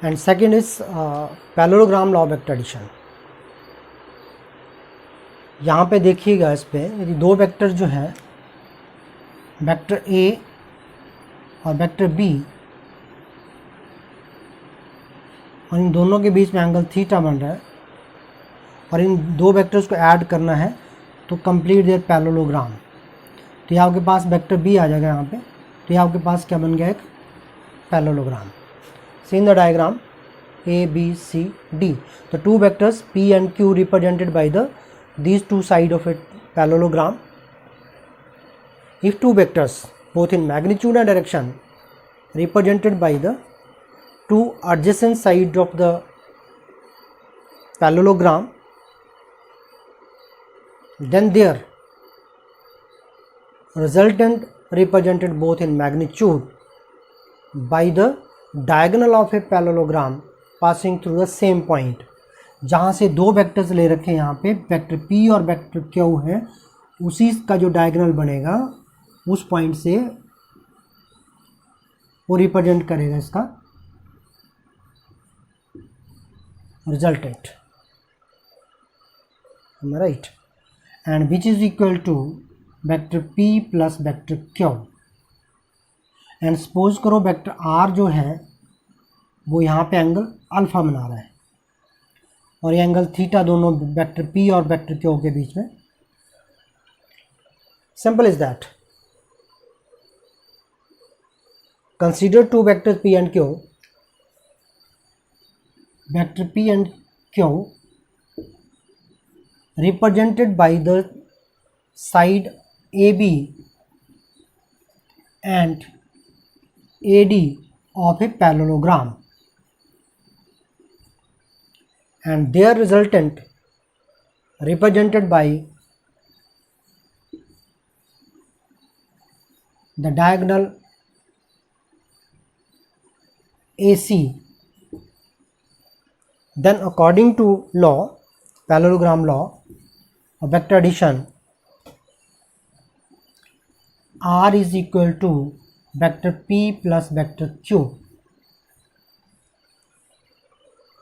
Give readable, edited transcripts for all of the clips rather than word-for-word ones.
And second is parallelogram law of vector addition. यहाँ पे देखिएगा, इस पे यदि दो वेक्टर जो है वेक्टर ए और वेक्टर बी, और इन दोनों के बीच में एंगल थीटा बन रहा है और इन दो वेक्टर्स को ऐड करना है तो कंप्लीट देयर पैरेललोग्राम। तो ये आपके पास वेक्टर बी आ जाएगा यहाँ पे, तो ये आपके पास क्या बन गया, एक parallelogram. See in the diagram A B C D, तो two vectors P and Q represented by the these two sides of a parallelogram. If two vectors both in magnitude and direction represented by the two adjacent sides of the parallelogram, then their resultant represented both in magnitude by the diagonal of a parallelogram passing through the same point. जहाँ से दो vectors ले रखे हैं यहाँ पे, vector P और vector Q है, उसी का जो डायगोनल बनेगा उस पॉइंट से वो रिप्रेजेंट करेगा इसका resultant, right, and which is equal to vector P plus vector Q। And suppose करो वेक्टर R जो है वो यहाँ पे एंगल अल्फा बना रहा है और ये एंगल थीटा दोनों वेक्टर P और वेक्टर Q के बीच में। Simple is that. Consider two vector P and Q। Vector P and Q represented by the side AB and AD of a parallelogram, and their resultant represented by the diagonal AC. Then according to law, parallelogram law of vector addition, R is equal to vector P plus vector Q।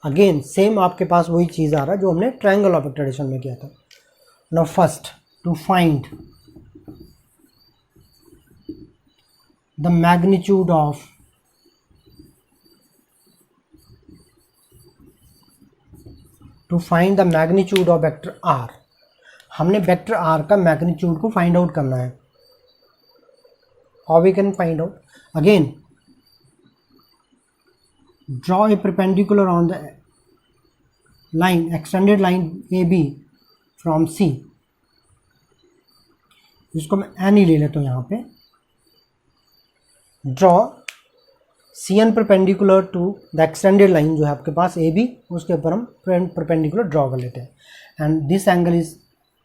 Again same आपके पास वही चीज़ आ रहा है जो हमने triangle of vector addition में किया था। Now first to find the magnitude of vector R. हमने वेक्टर आर का मैग्नीट्यूड को फाइंड आउट करना है। How we can find out? Again draw a perpendicular on the line, extended line AB from C, जिसको मैं N ही ले लेता हूँ यहाँ पे। draw CN perpendicular to the extended line जो है आपके पास AB, उसके ऊपर हम perpendicular draw कर लेते हैं, and this angle is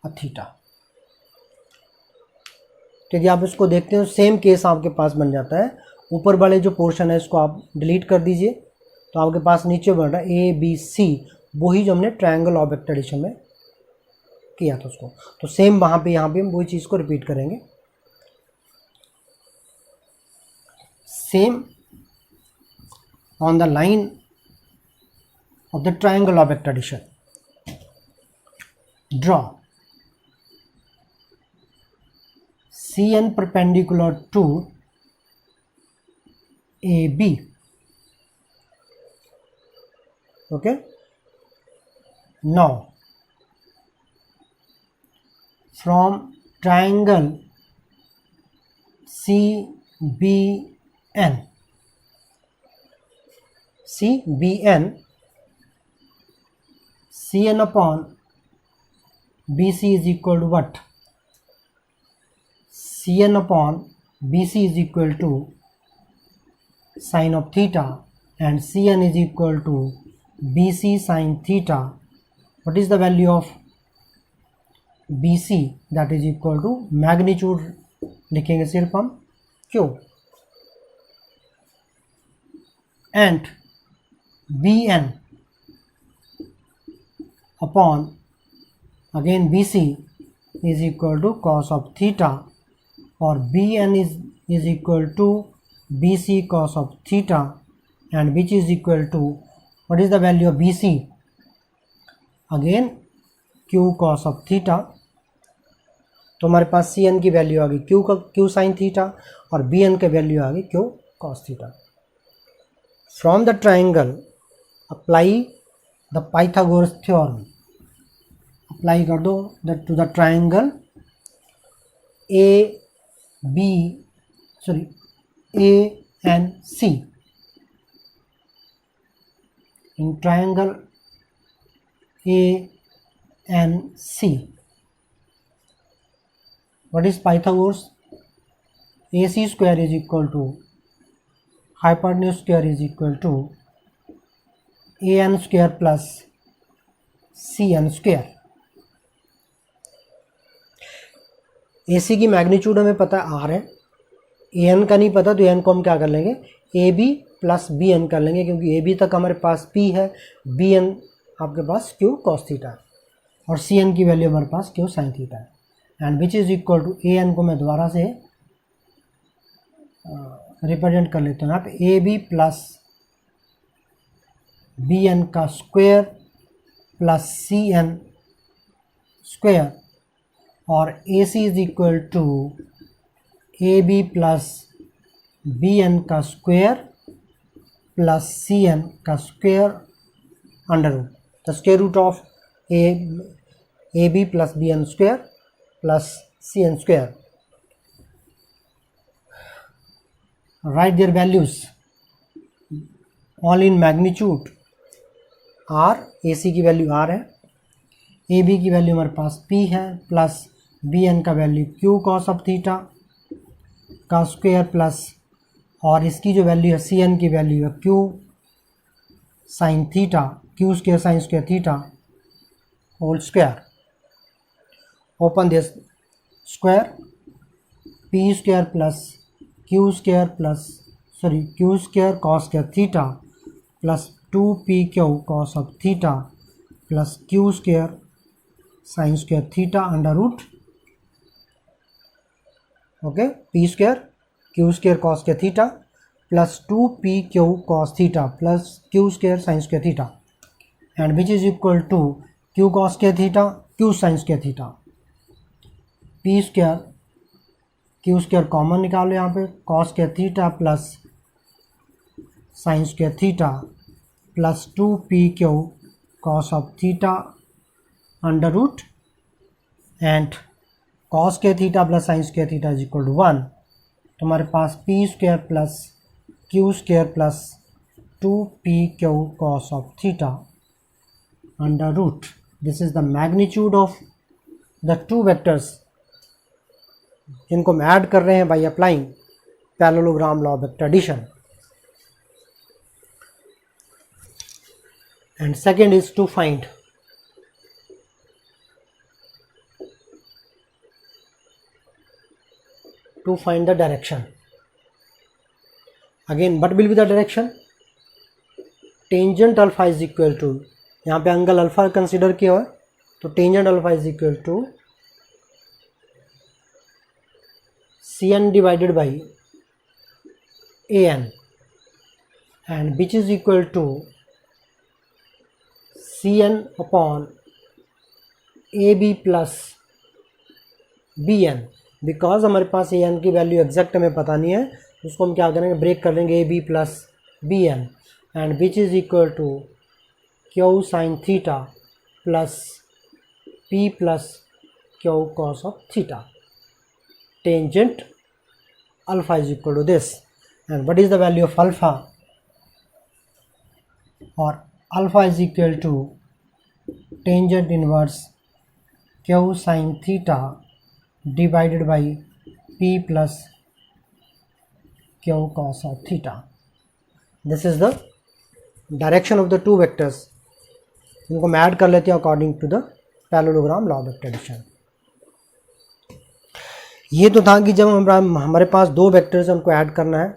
a theta। यदि आप इसको देखते हैं सेम केस आपके पास बन जाता है। ऊपर वाले जो पोर्शन है इसको आप डिलीट कर दीजिए, तो आपके पास नीचे बन रहा है ABC, वही जो हमने ट्रायंगल ऑफ वेक्टर एडिशन में किया था उसको। तो सेम वहाँ पे यहाँ पे हम वही चीज़ को रिपीट करेंगे। Same on the line of the triangle of vector addition, draw CN perpendicular to AB। Okay, now from triangle CBN, CN upon BC is equal to what? CN upon BC is equal to sine of theta, and CN is equal to BC sin theta. What is the value of BC? That is equal to magnitude लिखेंगे सिर्फ हम Q, and BN upon again BC is equal to cos of theta, or BN is equal to BC cos of theta, and which is equal to, what is the value of BC? Again Q cos of theta. तो हमारे पास Cn की value आ गई Q sin theta और Bn की value आ गई Q cos theta. From the triangle apply the Pythagoras theorem. Apply कर दो to the triangle ANC. In triangle ANC, what is Pythagoras? AC square is equal to hypotenuse square is equal to AN square plus CN square. AC की magnitude हमें पता है R है, AN का नहीं पता तो AN को हम क्या कर लेंगे AB प्लस BN कर लेंगे, क्योंकि AB तक हमारे पास P है, BN आपके पास Q cos थीटा है और CN की वैल्यू हमारे पास Q sin थीटा है. And which is equal to AN को मैं दोबारा से रिप्रेजेंट कर लेता हूँ यहाँ पे AB प्लस BN का स्क्वायर प्लस CN स्क्वायर और AC is equal to AB plus BN का स्क्वायर प्लस CN का square under root the square root of AB plus BN square plus CN square. Right their values all in magnitude. R AC की value R है, AB की value हमारे पास P है plus BN का value Q cos of theta का square plus और इसकी जो वैल्यू है CN की वैल्यू है Q sin theta Q square sin square theta whole square. Open this square P square plus Q square plus Q square cos square theta plus 2PQ cos of theta plus Q square sin square theta under root okay P square Q square cos square theta plus 2PQ cos theta plus Q square sin square theta and which is equal to Q cos square theta Q sin square theta. P square Q square common निकालो यहाँ पे cos square theta plus sin square theta plus 2PQ cos of theta under root and cos square theta plus sin square theta is equal to 1. तो हमारे पास P square plus Q square plus 2PQ cos of theta under root. This is the magnitude of the two vectors जिनको हम add कर रहे हैं by applying parallelogram law of vector addition. And second is to find the direction. Again, what will be the direction? Tangent alpha is equal to, यहाँ पे angle alpha consider किया हुआ है तो tangent alpha is equal to CN divided by AN and which is equal to CN upon AB plus BN. Because हमारे पास AN की वैल्यू एग्जैक्ट हमें पता नहीं है, उसको हम क्या करेंगे ब्रेक कर देंगे AB plus BN and which is equal to Q sin theta plus P plus Q cos of theta. Tangent alpha is equal to this and what is the value of alpha, और alpha is equal to tangent inverse Q sin theta divided by P plus Q cos of theta. This is the direction of the two vectors. इनको हम add कर लेते हैं according to the parallelogram law of vector addition. ये तो था कि जब हमारे पास दो वेक्टर्स हैं उनको ऐड करना है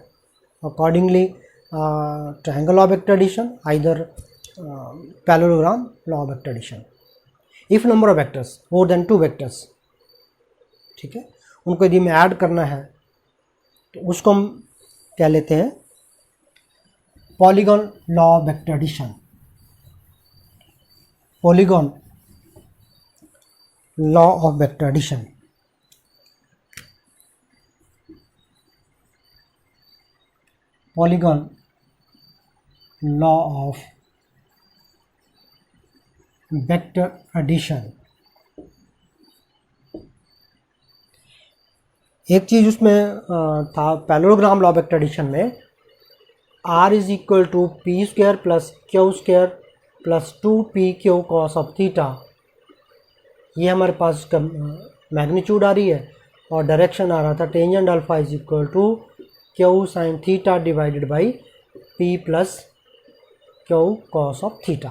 accordingly triangle law of vector addition either parallelogram law of vector addition. If number of vectors more than two vectors, ठीक है, उनको यदि हमें ऐड करना है तो उसको हम क्या लेते हैं polygon law of vector addition. Polygon law of vector addition. Polygon law of vector addition. एक चीज उसमें था parallelogram law of vector addition में, R is equal to P square plus Q square plus 2p Q cos of theta. ये हमारे पास इसका magnitude आ रही है और डायरेक्शन आ रहा था tangent alpha is equal to Q sine theta divided by p plus Q cos of theta.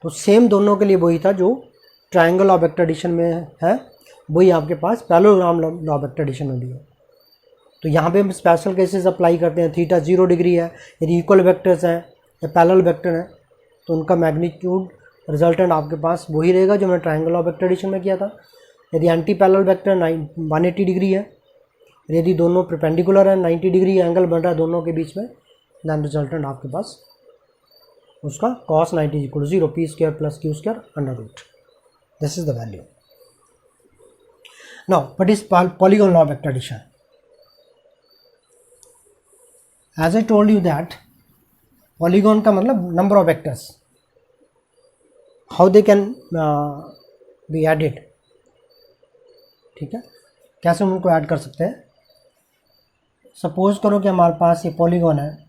तो सेम दोनों के लिए वही था जो ट्रायंगल ऑफ वेक्टर एडिशन में है, वही आपके पास parallelogram law of vector addition में भी है। तो यहाँ पे हम स्पेशल केसेस अप्लाई करते हैं। थीटा 0 डिग्री है, यदि इक्वल वेक्टर्स हैं या पैरेलल वेक्टर हैं तो उनका मैग्नीट्यूड रिजल्टेंट आपके पास वही रहेगा जो मैंने ट्रायंगल ऑफ वेक्टर एडिशन में किया था। यदि एंटी पैरेलल वेक्टर 180 डिग्री है, यदि दोनों परपेंडिकुलर है 90 डिग्री एंगल बन रहा है दोनों के बीच में, देन रिजल्टेंट आपके पास उसका cos 90 equal 0 p square plus Q square under root. This is the value. Now what is polygon law of vector addition? As I told you that polygon का मतलब number of vectors, how they can be added. ठीक है, कैसे हम उनको add कर सकते हैं? सपोज करो कि हमारे पास ये पॉलीगॉन है,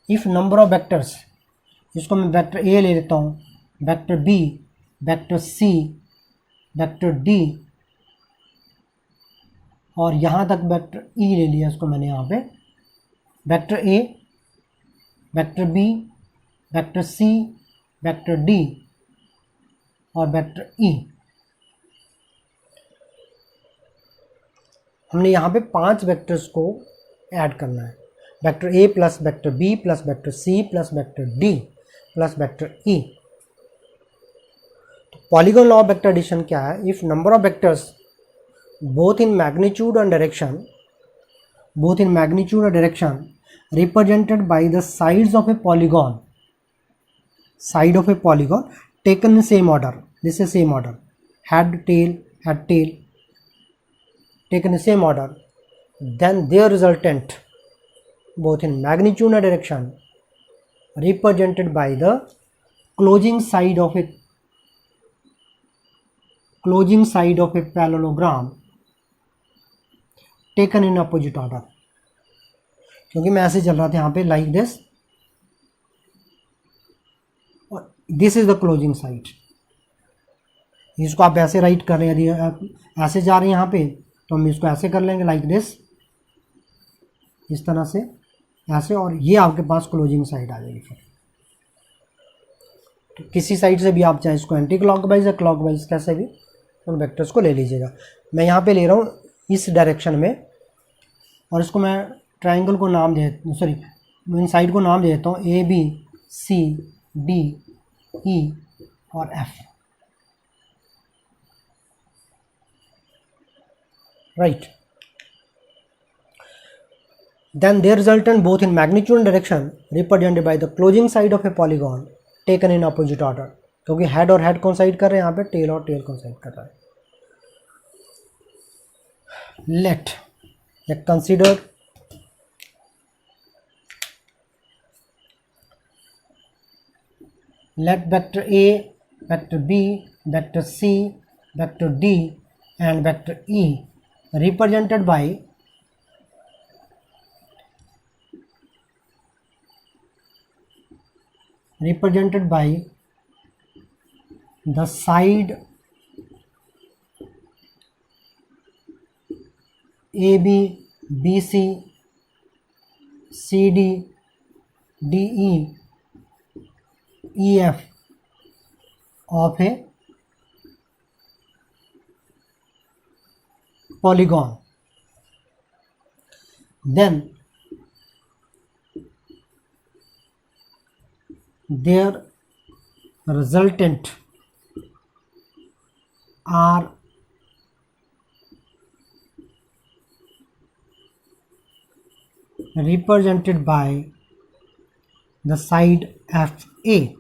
इफ नंबर ऑफ वेक्टर्स, इसको मैं वेक्टर ए ले लेता हूँ, vector B, vector C, vector D और यहाँ तक वेक्टर ई ले लिया इसको मैंने यहाँ पे। Vector A, vector B, vector C, vector D और वेक्टर ई। हमने यहाँ पे 5 वेक्टर्स को ऐड करना है, vector A plus vector B plus vector C plus vector D plus vector E. तो polygon law of vector addition क्या है? If number of vectors both in magnitude and direction represented by the sides of a polygon taken in same order, this is same order, head tail taken in same order, then their resultant both in magnitude and direction represented by the closing side of a parallelogram taken in opposite order. क्योंकि मैं ऐसे चल रहा था यहाँ पे like this, और this is the closing side. इसको आप ऐसे राइट कर रहे हैं, यदि आप ऐसे जा रहे हैं यहाँ पे तो हम इसको ऐसे कर लेंगे लाइक दिस, इस तरह से ऐसे, और ये आपके पास क्लोजिंग साइड आ जाएगी। फिर तो किसी साइड से भी आप चाहे इसको एंटी क्लॉकवाइज या क्लॉकवाइज कैसे भी उन वेक्टर्स को ले लीजिएगा। मैं यहाँ पे ले रहा हूँ इस डायरेक्शन में, और इसको मैं ट्रायंगल को नाम दे, सॉरी इन साइड को नाम दे देता हूँ ए बी सी डी ई और F. Right, then their resultant both in magnitude and direction represented by the closing side of a polygon taken in opposite order। क्योंकि हेड और हेड कोइंसाइड कर रहे हैं यहाँ पे, टेल और टेल कोइंसाइड कर रहा है। Let consider vector A, vector B, vector C, vector D and vector E represented by the side AB, BC, CD, DE, EF of a polygon. Then their resultant are represented by the side FA.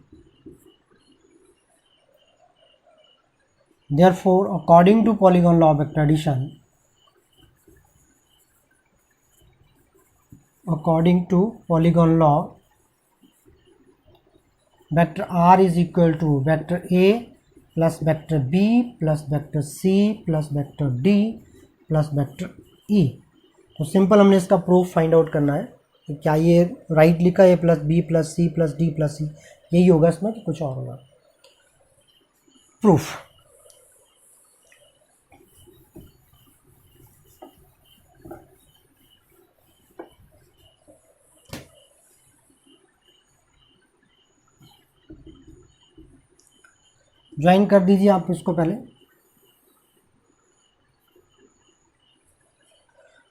Therefore, according to polygon law of vector addition, vector R is equal to vector A plus vector B plus vector C plus vector D plus vector E. तो simple हमने इसका proof find out करना है कि क्या ये right लिखा है plus B plus C plus D plus C, यही होगा इसमें कि कुछ और होगा। प्रूफ ज्वाइन कर दीजिए आप इसको पहले।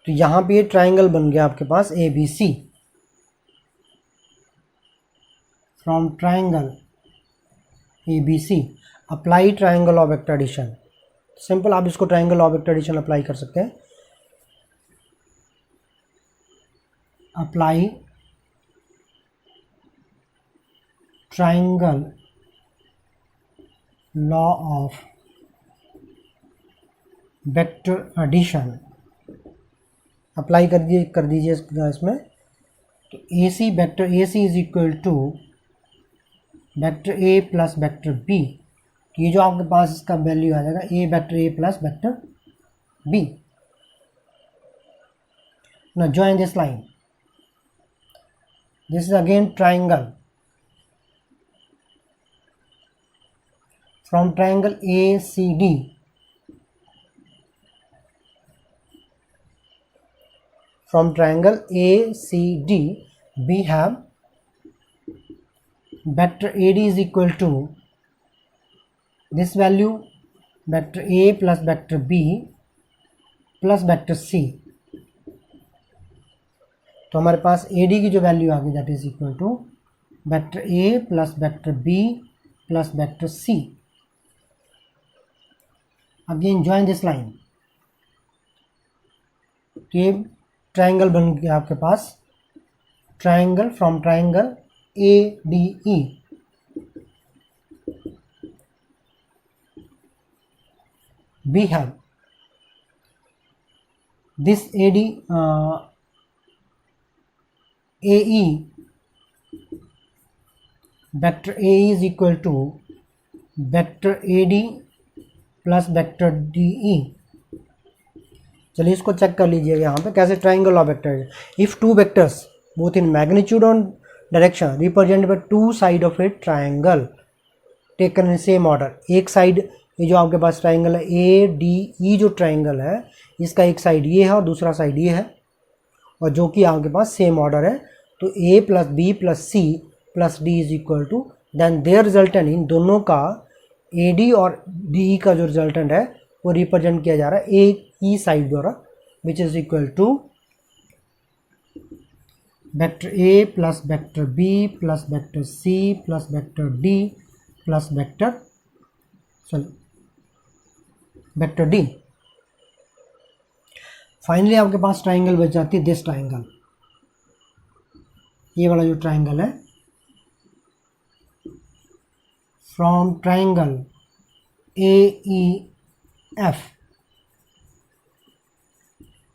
तो यहाँ पे ये ट्राइंगल बन गया आपके पास A B C. From triangle A B C apply triangle of vector addition. Simple आप इसको triangle of vector addition apply कर सकते हैं। Apply triangle law of vector addition apply कर दीजिए इसमें। तो A C vector A C is equal to vector A plus vector B. तो ये जो आपके पास इसका वैल्यू आ जाएगा A vector A plus vector B. now join this line. This is again triangle. From triangle ACD, we have vector AD is equal to this value, vector A plus vector B plus vector C. तो हमारे पास AD की जो value आ गई that is equal to vector A plus vector B plus vector C. Again join this line. ये triangle बन गया आपके पास. Triangle from triangle ADE. We have this AD AE, vector AE is equal to vector AD plus vector DE. चलिए इसको check कर लीजिएगा यहाँ पे कैसे triangle of vector. If two vectors both in magnitude और direction represent by two side of a triangle taken in same order. एक side ये जो आपके पास ट्राइंगल है ADE जो ट्राइंगल है इसका एक साइड ये है और दूसरा साइड ये है और जो कि आपके पास सेम ऑर्डर है. तो A plus B plus C plus D is equal to then their resultant इन दोनों का AD और DE का जो रिजल्टेंट है वो रिप्रेजेंट किया जा रहा है एक ही साइड द्वारा which is equal to vector A plus vector B plus vector C plus vector D plus vector D. Finally आपके पास ट्राइंगल बच जाती है दिस ट्राइंगल. ये वाला जो ट्राइंगल है from triangle AEF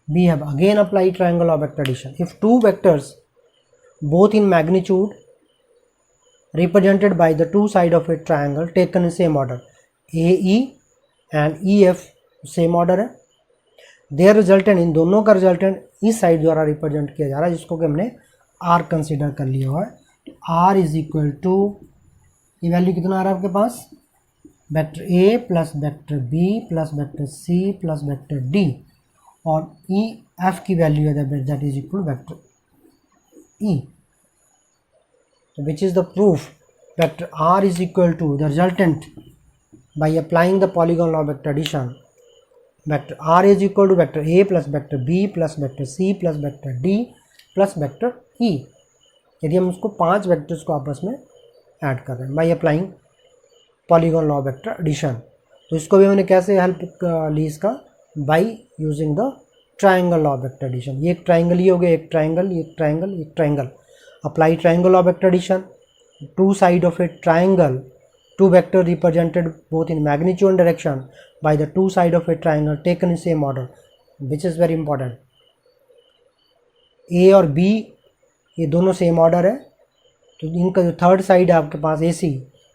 we have again applied triangle of vector addition. If two vectors both in magnitude represented by the two side of a triangle taken in same order AE and EF same order है. There resultant इन दोनों का resultant इस side द्वारा represent किया जा रहा है जिसको कि हमने R कंसिडर कर लिया हुआ है. R इज इक्वल टू ये वैल्यू कितना आ रहा है आपके पास vector A plus vector B plus vector C plus vector D और EF की वैल्यू है that is equal vector E. So which is the proof vector R is equal to the resultant by applying the polygon law of vector addition. Vector R is equal to vector A plus vector B plus vector C plus vector D plus vector E. यदि हम उसको 5 vectors को आपस में add कर रहे हैं by applying polygon law of vector addition. तो इसको भी हमने कैसे हेल्प ली इसका, by using the triangle law of vector addition. ये एक ट्राइंगल ही हो गया, एक ट्राइंगल, एक ट्राइंगल, एक triangle. Apply triangle law of vector addition, two side of a triangle, two vector represented both in magnitude and direction by the two side of a triangle taken in same order, which is very important. A और B ये दोनों same order है, तो इनका जो third side है आपके पास ए सी,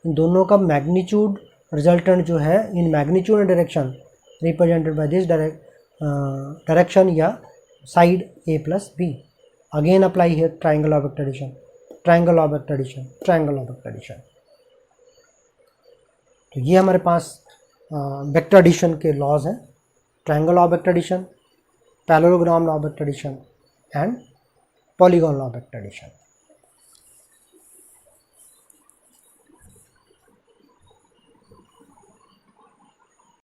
इन दोनों का मैग्नीट्यूड रिजल्टेंट जो है in magnitude and direction represented by this direction या side A plus B. Again apply here triangle of vector addition, triangle of vector addition, triangle of vector addition. तो ये हमारे पास वेक्टर एडिशन के laws हैं, triangle of vector addition, parallelogram law of vector addition and polygon law of vector addition.